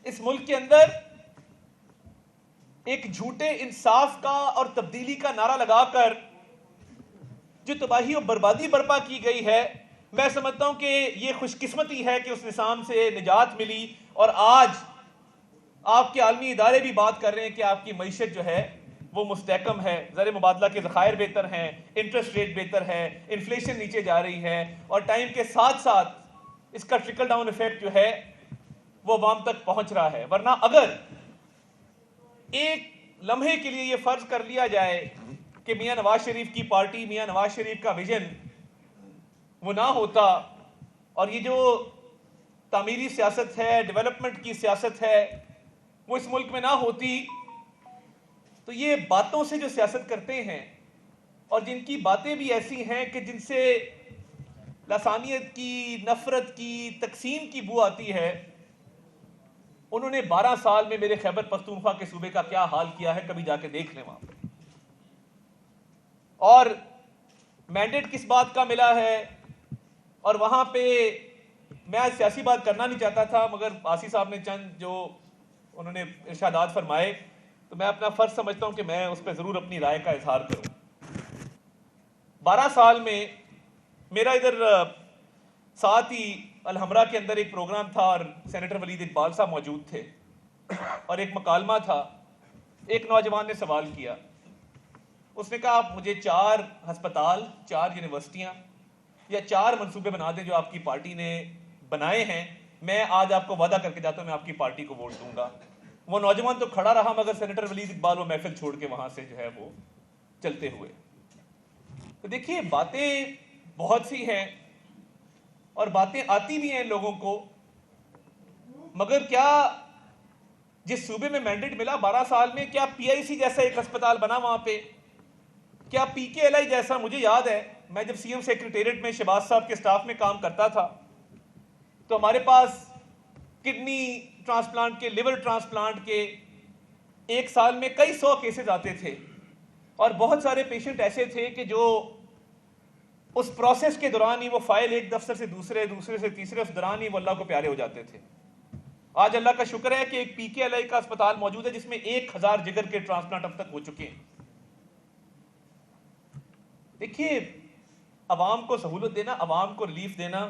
इस मुल्क के अंदर एक झूठे इंसाफ का और तब्दीली का नारा लगाकर जो तबाही और बर्बादी बर्पा की गई है, मैं समझता हूं कि यह खुशकिस्मती है कि उस निज़ाम से निजात मिली और आज आपके आलमी इदारे भी बात कर रहे हैं कि आपकी मईशत जो है वो मुस्तहकम है, ज़र मुबादला के ज़खायर बेहतर हैं, इंटरेस्ट रेट बेहतर है, इन्फ्लेशन नीचे जा रही है और टाइम के साथ साथ इसका ट्रिकल डाउन इफेक्ट जो है वो अवाम तक पहुंच रहा है। वरना अगर एक लम्हे के लिए ये फर्ज कर लिया जाए कि मियां नवाज शरीफ की पार्टी, मियां नवाज शरीफ का विजन वो ना होता और ये जो तामीरी सियासत है, डेवलपमेंट की सियासत है, वो इस मुल्क में ना होती, तो ये बातों से जो सियासत करते हैं और जिनकी बातें भी ऐसी हैं कि जिनसे लसानियत की, नफरत की, तकसीम की बू आती है, उन्होंने 12 साल में मेरे खैबर पख्तूनख्वा के सूबे का क्या हाल किया है, कभी जाके देख लें वहां पे। और मैंडेट किस बात का मिला है, और वहां पे मैं आज सियासी बात करना नहीं चाहता था, मगर आसी साहब ने चंद जो उन्होंने इरशादात फरमाए तो मैं अपना फर्ज समझता हूं कि मैं उस पर जरूर अपनी राय का इजहार करूं। 12 साल में मेरा इधर साथ ही अलहमरा के अंदर एक प्रोग्राम था और सेनेटर वलीद इकबाल साहब मौजूद थे और एक मकालमा था। एक नौजवान ने सवाल किया, उसने कहा आप मुझे 4 हस्पताल, 4 यूनिवर्सिटियां या 4 मंसूबे बना दें जो आपकी पार्टी ने बनाए हैं, मैं आज आपको वादा करके जाता हूं मैं आपकी पार्टी को वोट दूंगा। वो नौजवान तो खड़ा रहा मगर सेनेटर वलीद इकबाल वो महफिल छोड़ के वहां से जो है वो चलते हुए। तो देखिए बातें बहुत सी हैं और बातें आती भी हैं लोगों को, मगर क्या जिस सूबे में मैंडेट मिला 12 साल में, क्या पीआईसी जैसा एक अस्पताल बना वहां पे? क्या पीकेएलआई जैसा? मुझे याद है मैं जब सीएम सेक्रेटेरिएट में शहबाज साहब के स्टाफ में काम करता था तो हमारे पास किडनी ट्रांसप्लांट के, लिवर ट्रांसप्लांट के एक साल में कई 100 केसेस आते थे और बहुत सारे पेशेंट ऐसे थे कि जो उस प्रोसेस के दौरान ही वो फाइल एक दफ्तर से दूसरे, दूसरे से तीसरे, उस दौरान ही वो अल्लाह को प्यारे हो जाते थे। आज अल्लाह का शुक्र है कि एक पीकेएलआई का अस्पताल मौजूद है जिसमें 1000 जिगर के ट्रांसप्लांट अब तक हो चुके हैं। देखिए अवाम को सहूलत देना, अवाम को रिलीफ देना,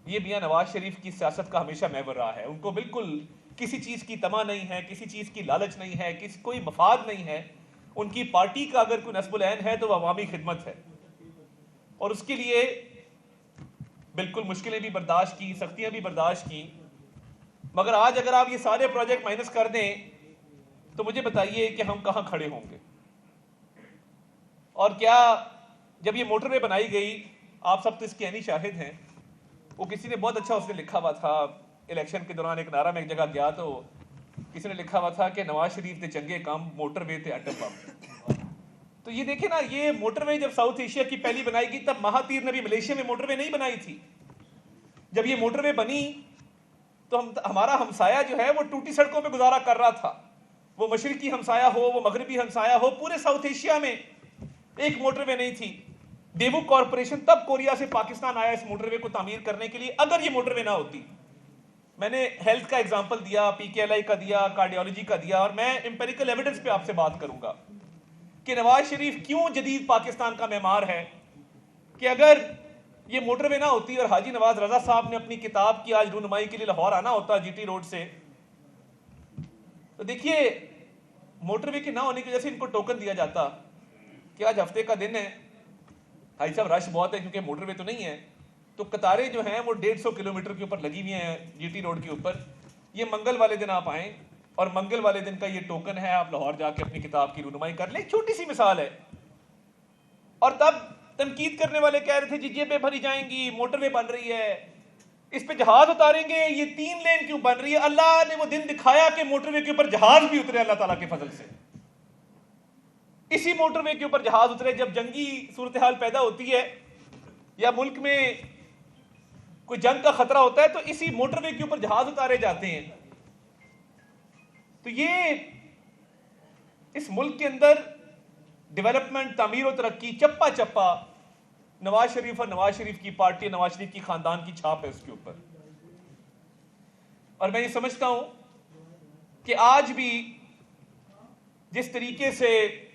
ये मियां नवाज शरीफ की सियासत का हमेशा महवर रहा है। उनको बिल्कुल किसी चीज की तमा नहीं है, किसी चीज की लालच नहीं है, किसी कोई मफाद नहीं है। उनकी पार्टी का अगर कोई नस्बुल ऐन है तो वह अवामी खिदमत है और उसके लिए बिल्कुल मुश्किलें भी बर्दाश्त की, सख्तियां भी बर्दाश्त की। मगर आज अगर आप ये सारे प्रोजेक्ट माइनस कर दें तो मुझे बताइए कि हम कहां खड़े होंगे। और क्या जब ये मोटरवे बनाई गई, आप सब तो इसके यानी शाहिद हैं, वो किसी ने बहुत अच्छा उसने लिखा हुआ था, इलेक्शन के दौरान एक नारा में एक जगह गया तो किसी ने लिखा हुआ था कि नवाज शरीफ ने चंगे काम मोटरवे थे अटल बम। तो ये देखे ना, ये मोटरवे जब साउथ एशिया की पहली बनाई गई तब महातीर ने भी मलेशिया में मोटरवे नहीं बनाई थी। जब ये मोटरवे बनी तो हमारा हमसाया जो है वो टूटी सड़कों पे गुजारा कर रहा था। वो मशरिकी हमसाया हो, वो मगरबी हमसाया हो, पूरे साउथ एशिया में एक मोटरवे नहीं थी। डेबुक कॉर्पोरेशन तब कोरिया से पाकिस्तान आया इस मोटरवे को तामीर करने के लिए। अगर ये मोटरवे ना होती, मैंने हेल्थ का एग्जांपल दिया, पीकेएलआई का दिया, कार्डियोलॉजी का दिया, और मैं एम्पेरिकल एविडेंस पे आपसे बात करूंगा कि नवाज शरीफ क्यों जदीद पाकिस्तान का मेमार है। कि अगर ये मोटरवे ना होती और हाजी नवाज रजा साहब ने अपनी किताब की आज रूनुमाई के लिए लाहौर आना होता जीटी रोड से, तो देखिए मोटरवे के ना होने की वजह से इनको टोकन दिया जाता कि आज हफ्ते का दिन है भाई साहब, रश बहुत है क्योंकि मोटरवे तो नहीं है, तो कतारें जो हैं वो 150 किलोमीटर के ऊपर लगी हुई हैं जीटी रोड के ऊपर। ये मंगल वाले दिन आप आएँ और मंगल वाले दिन का ये टोकन है, आप लाहौर जाके अपनी किताब की रूनुमाई कर लें। छोटी सी मिसाल है। और तब तनकीद करने वाले कह रहे थे जी जेबें भरी जाएंगी, मोटरवे बन रही है, इस पे जहाज उतारेंगे, ये 3 लेन क्यों बन रही है। अल्लाह ने वो दिन दिखाया कि मोटरवे के ऊपर जहाज भी उतरे अल्लाह ताला के फजल से। इसी मोटरवे के ऊपर जहाज उतरे जब जंगी सूरत हाल पैदा होती है या मुल्क में कोई जंग का खतरा होता है तो इसी मोटरवे के ऊपर जहाज उतारे जाते हैं। तो ये इस मुल्क के अंदर डेवलपमेंट, तामीर और तरक्की चप्पा चप्पा नवाज शरीफ और नवाज शरीफ की पार्टी, नवाज शरीफ की खानदान की छाप है उसके ऊपर। और मैं ये समझता हूं कि आज भी जिस तरीके से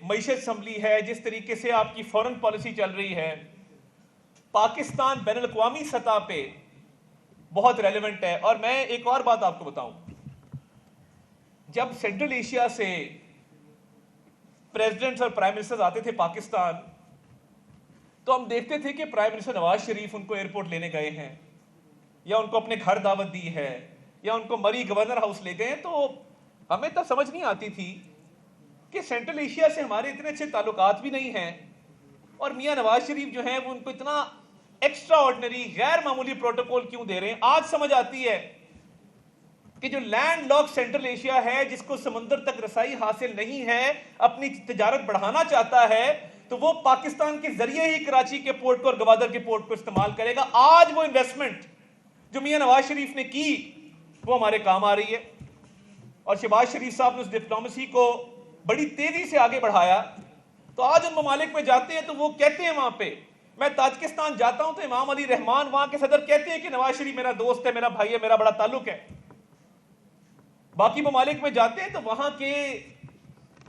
मईशत संभली है, जिस तरीके से आपकी फॉरेन पॉलिसी चल रही है, पाकिस्तान बैनुल-अक़वामी सतह पे बहुत रेलेवेंट है। और मैं एक और बात आपको बताऊं, जब सेंट्रल एशिया से प्रेसिडेंट्स और प्राइम मिनिस्टर्स आते थे पाकिस्तान, तो हम देखते थे कि प्राइम मिनिस्टर नवाज शरीफ उनको एयरपोर्ट लेने गए हैं, या उनको अपने घर दावत दी है, या उनको मरी गवर्नर हाउस ले गए हैं। तो हमें तब समझ नहीं आती थी कि सेंट्रल एशिया से हमारे इतने अच्छे ताल्लुकात भी नहीं हैं, और मियां नवाज शरीफ जो हैं वो उनको इतना एक्स्ट्रा ऑर्डिनरी गैर मामूली प्रोटोकॉल क्यों दे रहे हैं। आज समझ आती है कि जो लैंड लॉक सेंट्रल एशिया है, जिसको समुद्र तक रसाई हासिल नहीं है, अपनी तिजारत बढ़ाना चाहता है, तो वो पाकिस्तान के जरिए ही कराची के पोर्ट को और गवादर के पोर्ट को इस्तेमाल करेगा। आज वो इन्वेस्टमेंट जो मियां नवाज शरीफ ने की वो हमारे काम आ रही है, और शहबाज शरीफ साहब ने उस डिप्लोमेसी को बड़ी तेजी से आगे बढ़ाया। तो आज उन ममालिक में जाते हैं तो वो कहते हैं, वहां पे मैं ताजिकिस्तान जाता हूं तो इमाम अली रहमान वहां के सदर कहते हैं कि नवाज शरीफ मेरा दोस्त है, मेरा भाई है, मेरा बड़ा ताल्लुक है। बाकी ममालिक में जाते हैं तो वहां के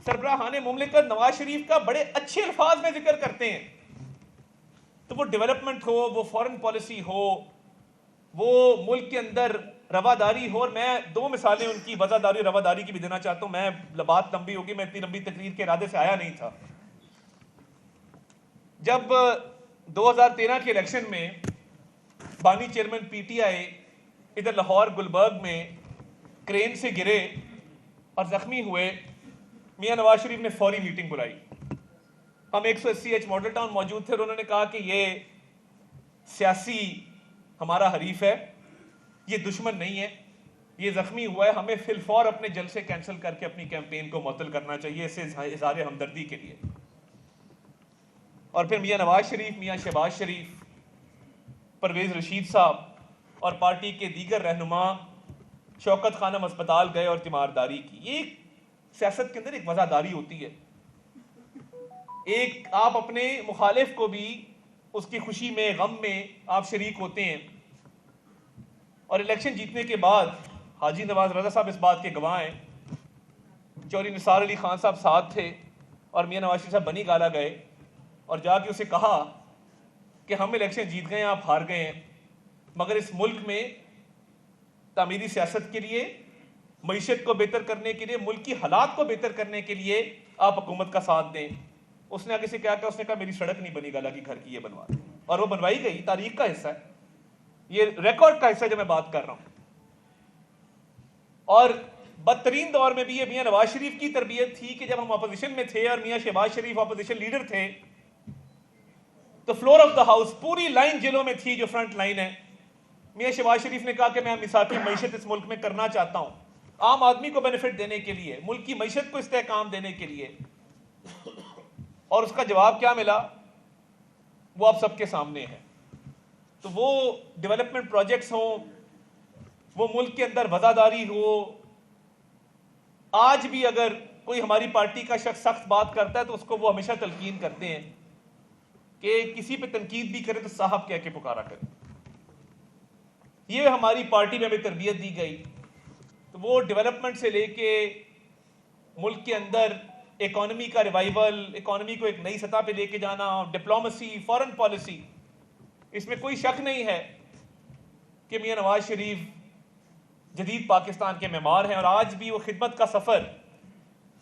सरबराहाने मुमलिकत नवाज शरीफ का बड़े अच्छे अल्फाज में जिक्र करते हैं। तो वो डेवलपमेंट हो, वो फॉरेन पॉलिसी हो, वो मुल्क के अंदर रवादारी हो। और मैं दो मिसालें उनकी वजादारी रवादारी की भी देना चाहता हूं। मैं बात लंबी होगी, मैं इतनी लंबी तकरीर के इरादे से आया नहीं था। जब 2013 के इलेक्शन में बानी चेयरमैन पीटीआई इधर लाहौर गुलबर्ग में क्रेन से गिरे और जख्मी हुए, मियां नवाज शरीफ ने फौरी मीटिंग बुलाई। हम 180H मॉडल टाउन मौजूद थे और उन्होंने कहा कि ये सियासी हमारा हरीफ है, ये दुश्मन नहीं है, ये जख्मी हुआ है, हमें फिलफौर अपने जलसे कैंसिल करके अपनी कैंपेन को मुअत्तल करना चाहिए, इससे इज़हार हमदर्दी के लिए। और फिर मियां नवाज शरीफ, मियां शहबाज शरीफ, परवेज रशीद साहब और पार्टी के दीगर रहनुमा शौकत खानम अस्पताल गए और तीमारदारी की। ये सियासत के अंदर एक वजादारी होती है, एक आप अपने मुखालिफ को भी उसकी खुशी में गम में आप शरीक होते हैं। और इलेक्शन जीतने के बाद हाजी नवाज रजा साहब इस बात के गवाह हैं, चौधरी निसार अली खान साहब साथ थे और मियां नवाज शरीफ साहब बनी गाला गए और जाके उसे कहा कि हम इलेक्शन जीत गए हैं, आप हार गए हैं, मगर इस मुल्क में तामीरी सियासत के लिए, मईशत को बेहतर करने के लिए, मुल्क की हालात को बेहतर करने के लिए आप हुकूमत का साथ दें। उसने आगे से क्या कहा, उसने कहा मेरी सड़क नहीं बनी गाला की घर की, ये बनवा दें। और वो बनवाई गई, तारीख का हिस्सा है, ये रिकॉर्ड का हिस्सा जो मैं बात कर रहा हूं। और बदतरीन दौर में भी ये मियां नवाज शरीफ की तरबियत थी कि जब हम अपोजिशन में थे और मियां शहबाज शरीफ अपोजिशन लीडर थे, तो फ्लोर ऑफ द हाउस पूरी लाइन जेलों में थी जो फ्रंट लाइन है। मियां शहबाज शरीफ ने कहा कि मैं मिसाकी मईशत इस मुल्क में करना चाहता हूं, आम आदमी को बेनिफिट देने के लिए, मुल्क की मईशत को इस्तेहकाम देने के लिए। और उसका जवाब क्या मिला वो आप सबके सामने है। तो वो डेवलपमेंट प्रोजेक्ट्स हों, वो मुल्क के अंदर वजादारी हो, आज भी अगर कोई हमारी पार्टी का शख्स सख्त बात करता है तो उसको वो हमेशा तलकीन करते हैं कि किसी पे तनकीद भी करे तो साहब कह के पुकारा करे। ये हमारी पार्टी में हमें तरबियत दी गई। तो वो डेवलपमेंट से लेके मुल्क के अंदर इकोनॉमी का रिवाइवल, इकोनॉमी को एक नई सतह पे लेके जाना, डिप्लोमेसी, फॉरेन पॉलिसी, इसमें कोई शक नहीं है कि मियां नवाज शरीफ जदीद पाकिस्तान के मेमार हैं। और आज भी वो खिदमत का सफ़र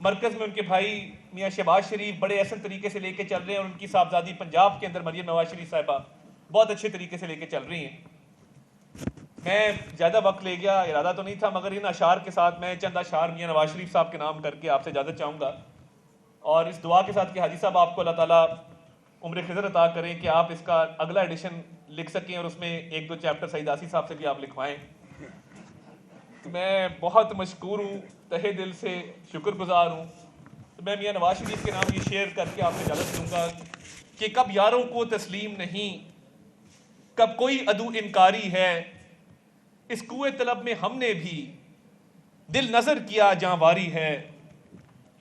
मरकज़ में उनके भाई मियां शहबाज शरीफ बड़े ऐसे तरीके से लेके चल रहे हैं, और उनकी साहबजादी पंजाब के अंदर मरियम नवाज शरीफ साहिबा बहुत अच्छे तरीके से लेके चल रही हैं। मैं ज़्यादा वक्त ले गया, इरादा तो नहीं था, मगर इन अशार के साथ मैं चंद अशार मियां नवाज शरीफ साहब के नाम करके आपसे इजाज़त चाहूँगा, और इस दुआ के साथ कि हाजी साहब आपको अल्लाह ताला उम्र खिज़र अता करें कि आप इसका अगला एडिशन लिख सकें और उसमें एक दो चैप्टर सईद आसी साहब से भी आप लिखवाएं। तो मैं बहुत मशकूर हूँ, तहे दिल से शुक्रगुजार हूँ। तो मैं मियां नवाज शरीफ के नाम ये शेयर करके आपसे इजाज़त दूँगा कि कब यारों को तस्लीम नहीं, कब कोई अदू इनकारी है, इस कुएं तलब में हमने भी दिल नज़र किया जांवारी है।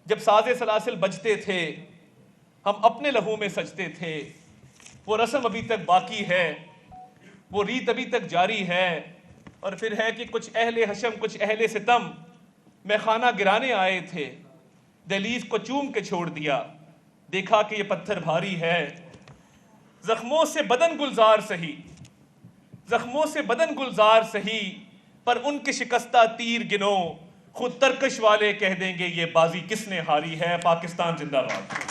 जब साज़े सलासिल बजते थे हम अपने लहू में सजते थे, वो रस्म अभी तक बाकी है, वो रीत अभी तक जारी है। और फिर है कि कुछ अहले हशम कुछ अहले सितम मैं खाना गिराने आए थे, दहलीज को चूम के छोड़ दिया, देखा कि ये पत्थर भारी है। जख्मों से बदन गुलजार सही, जख्मों से बदन गुलजार सही, पर उनके शिकस्ता तीर गिनो, खुद तरकश वाले कह देंगे ये बाजी किसने हारी है। पाकिस्तान जिंदाबाद।